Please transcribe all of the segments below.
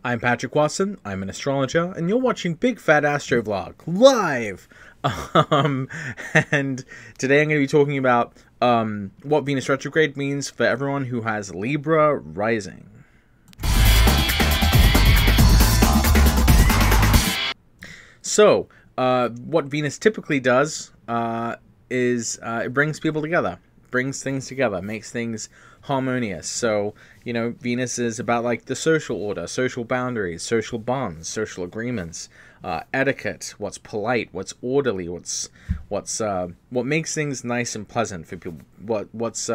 I'm Patrick Watson, I'm an astrologer, and you're watching Big Fat Astro Vlog live! Um, and today I'm going to be talking about what Venus Retrograde means for everyone who has Libra Rising. So, what Venus typically does is it brings people together, brings things together, makes things harmonious. So, you know, Venus is about like the social order, social boundaries, social bonds, social agreements, etiquette, what's polite, what's orderly, what makes things nice and pleasant for people, what's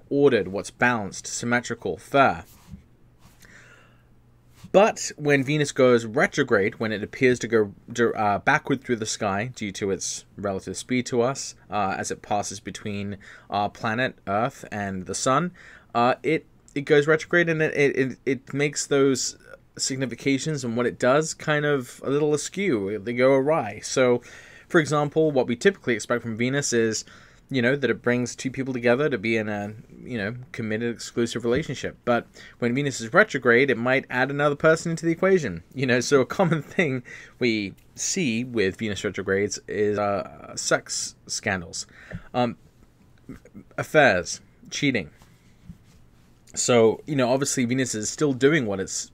ordered, what's balanced, symmetrical, fair. But when Venus goes retrograde, when it appears to go backward through the sky due to its relative speed to us, as it passes between our planet Earth and the Sun, it goes retrograde, and it makes those significations and what it does kind of a little askew. They go awry. So, for example, what we typically expect from Venus is, you know, that it brings two people together to be in a, you know, committed, exclusive relationship. But when Venus is retrograde, it might add another person into the equation. You know, so a common thing we see with Venus retrogrades is sex scandals, affairs, cheating. So, you know, obviously Venus is still doing what it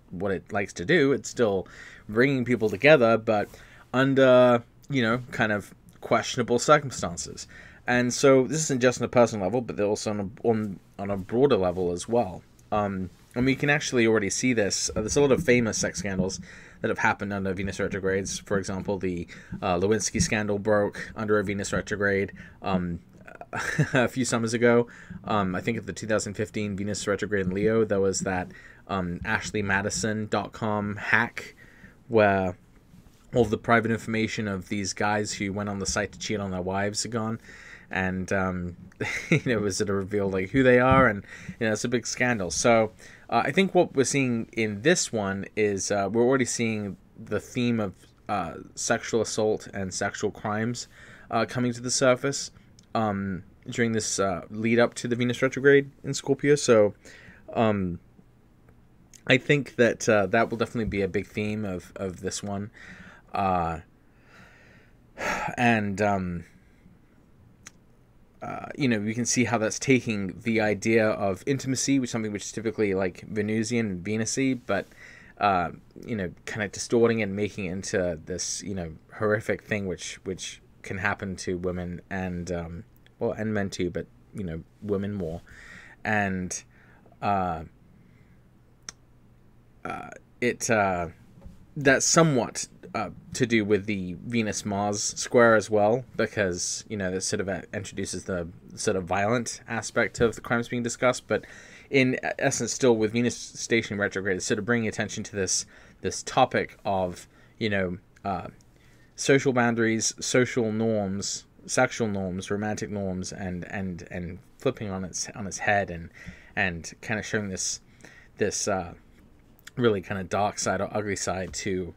likes to do. It's still bringing people together, but under, you know, kind of questionable circumstances. And so this isn't just on a personal level, but also on a broader level as well. And we can actually already see this. There's a lot of famous sex scandals that have happened under Venus retrogrades. For example, the Lewinsky scandal broke under a Venus retrograde a few summers ago. I think at the 2015 Venus retrograde in Leo, there was that AshleyMadison.com hack where all of the private information of these guys who went on the site to cheat on their wives are gone. And, you know, it was to reveal, like, who they are, and, you know, it's a big scandal. So, I think what we're seeing in this one is, we're already seeing the theme of, sexual assault and sexual crimes, coming to the surface, during this, lead up to the Venus retrograde in Scorpio. So, I think that, that will definitely be a big theme of this one. You know, you can see how that's taking the idea of intimacy, which is something which is typically like Venusian and Venus-y, but, you know, kind of distorting it and making it into this, you know, horrific thing which can happen to women and, well, and men too, but, you know, women more. And that's somewhat to do with the Venus-Mars square as well, because, you know, this sort of introduces the sort of violent aspect of the crimes being discussed, but in essence still with Venus stationing retrograde, it's sort of bringing attention to this topic of, you know, social boundaries, social norms, sexual norms, romantic norms, and flipping on its head and kind of showing this really kind of dark side or ugly side to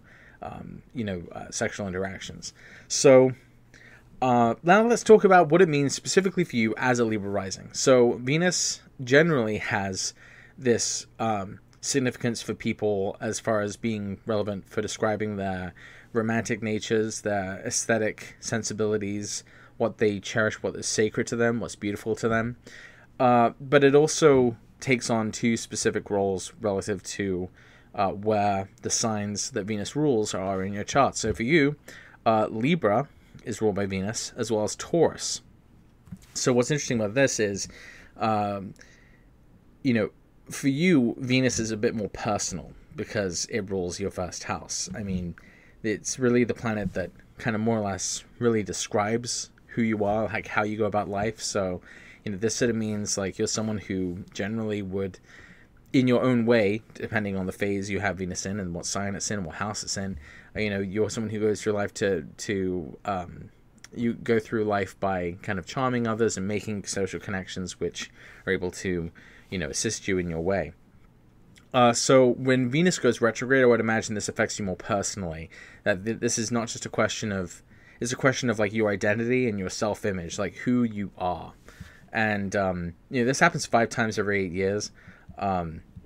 you know, sexual interactions. So now let's talk about what it means specifically for you as a Libra rising. So Venus generally has this significance for people as far as being relevant for describing their romantic natures, their aesthetic sensibilities, what they cherish, what is sacred to them, what's beautiful to them. But it also takes on two specific roles relative to where the signs that Venus rules are in your chart. So for you, Libra is ruled by Venus, as well as Taurus. So what's interesting about this is, you know, for you, Venus is a bit more personal because it rules your first house. I mean, it's really the planet that kind of more or less really describes who you are, like how you go about life. So, you know, this sort of means like you're someone who generally would, in your own way, depending on the phase you have Venus in and what sign it's in, what house it's in, you know, you're someone who goes through life you go through life by kind of charming others and making social connections which are able to, you know, assist you in your way. So when Venus goes retrograde, I would imagine this affects you more personally. That this is not just a question of, it's a question of like your identity and your self-image, like who you are. And, you know, this happens 5 times every 8 years.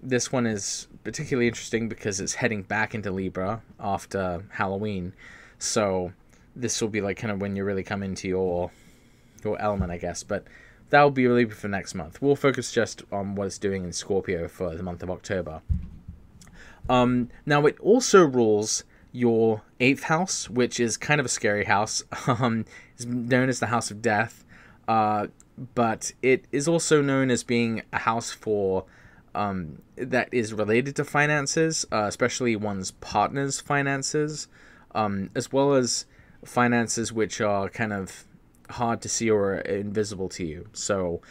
this one is particularly interesting because it's heading back into Libra after Halloween. So this will be like kind of when you really come into your element, I guess. But that will be really for next month. We'll focus just on what it's doing in Scorpio for the month of October. Now, it also rules your 8th house, which is kind of a scary house. It's known as the House of Death, but it is also known as being a house for that is related to finances, especially one's partner's finances, as well as finances which are kind of hard to see or invisible to you. So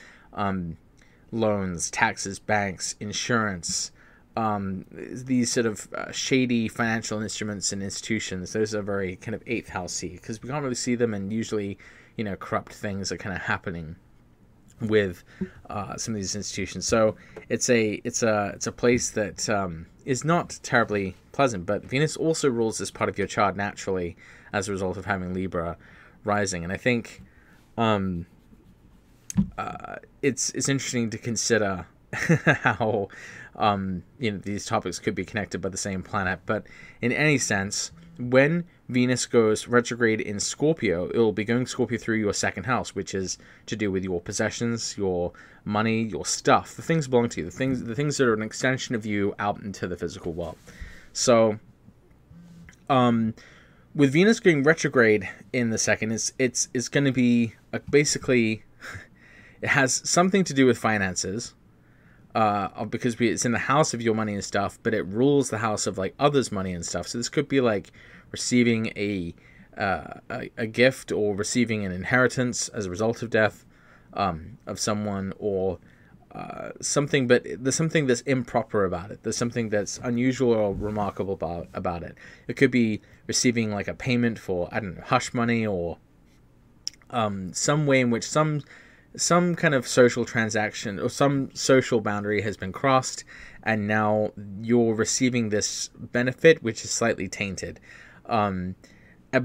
loans, taxes, banks, insurance, these sort of shady financial instruments and institutions, those are very kind of 8th housey, because we can't really see them, and usually, you know, corrupt things are kind of happening with some of these institutions. So it's a place that is not terribly pleasant. But Venus also rules this part of your chart naturally as a result of having Libra rising, and I think it's interesting to consider how you know, these topics could be connected by the same planet. But in any sense, when Venus goes retrograde in Scorpio, it will be going Scorpio through your 2nd house, which is to do with your possessions, your money, your stuff, the things belong to you, the things that are an extension of you out into the physical world. So with Venus going retrograde in the 2nd, it's going to be basically it has something to do with finances. Because it's in the house of your money and stuff, but it rules the house of like others' money and stuff. So this could be like receiving a gift or receiving an inheritance as a result of death of someone, or something. But there's something that's improper about it. There's something that's unusual or remarkable about it. It could be receiving like a payment for, I don't know, hush money, or some way in which some kind of social transaction or some social boundary has been crossed, and now you're receiving this benefit which is slightly tainted. And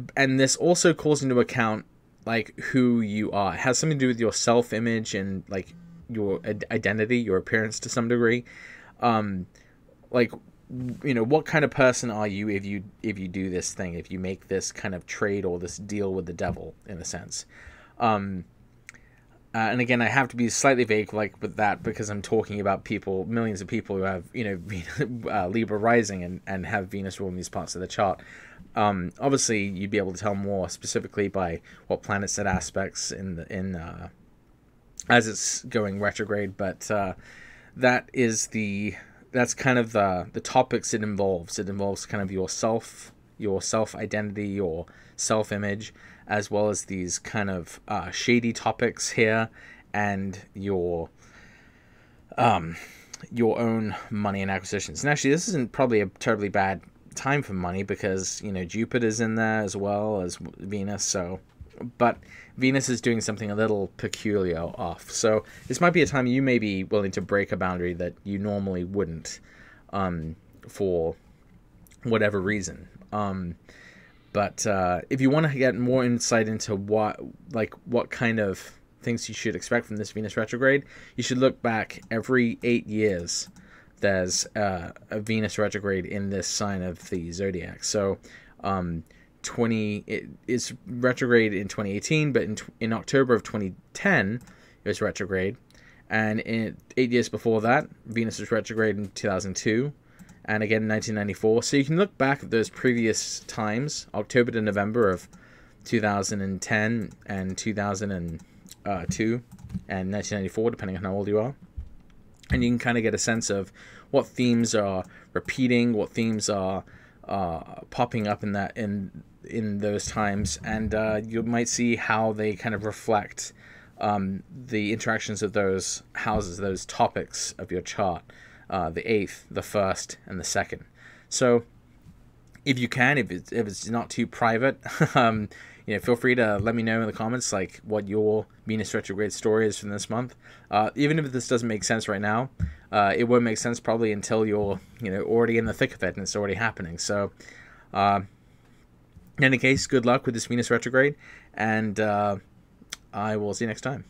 this also calls into account like who you are. It has something to do with your self-image and like your identity, your appearance to some degree. Like, you know, what kind of person are you if you do this thing, if you make this kind of trade or this deal with the devil, in a sense. And again, I have to be slightly vague like with that, because I'm talking about people, millions of people who have, you know, Libra rising and have Venus ruling these parts of the chart. Obviously, you'd be able to tell more specifically by what planets and aspects as it's going retrograde. But that's kind of the topics it involves. It involves kind of your self identity, your self-image, as well as these kind of shady topics here, and your own money and acquisitions. And actually, this isn't probably a terribly bad time for money, because, you know, Jupiter's in there as well as Venus. So, but Venus is doing something a little peculiar off. So this might be a time you may be willing to break a boundary that you normally wouldn't, for whatever reason. But if you want to get more insight into what kind of things you should expect from this Venus retrograde, you should look back every 8 years. There's a Venus retrograde in this sign of the zodiac. So it is retrograde in 2018, but in October of 2010 it was retrograde, and in 8 years before that, Venus was retrograde in 2002. And again in 1994. So you can look back at those previous times, October to November of 2010 and 2002 and 1994, depending on how old you are. And you can kind of get a sense of what themes are repeating, what themes are popping up in those times. And you might see how they kind of reflect the interactions of those houses, those topics of your chart. The 8th, the 1st, and the 2nd. So, if you can, if it's not too private, you know, feel free to let me know in the comments like what your Venus retrograde story is from this month. Even if this doesn't make sense right now, it won't make sense probably until you're, you know, already in the thick of it and it's already happening. So, in any case, good luck with this Venus retrograde, and I will see you next time.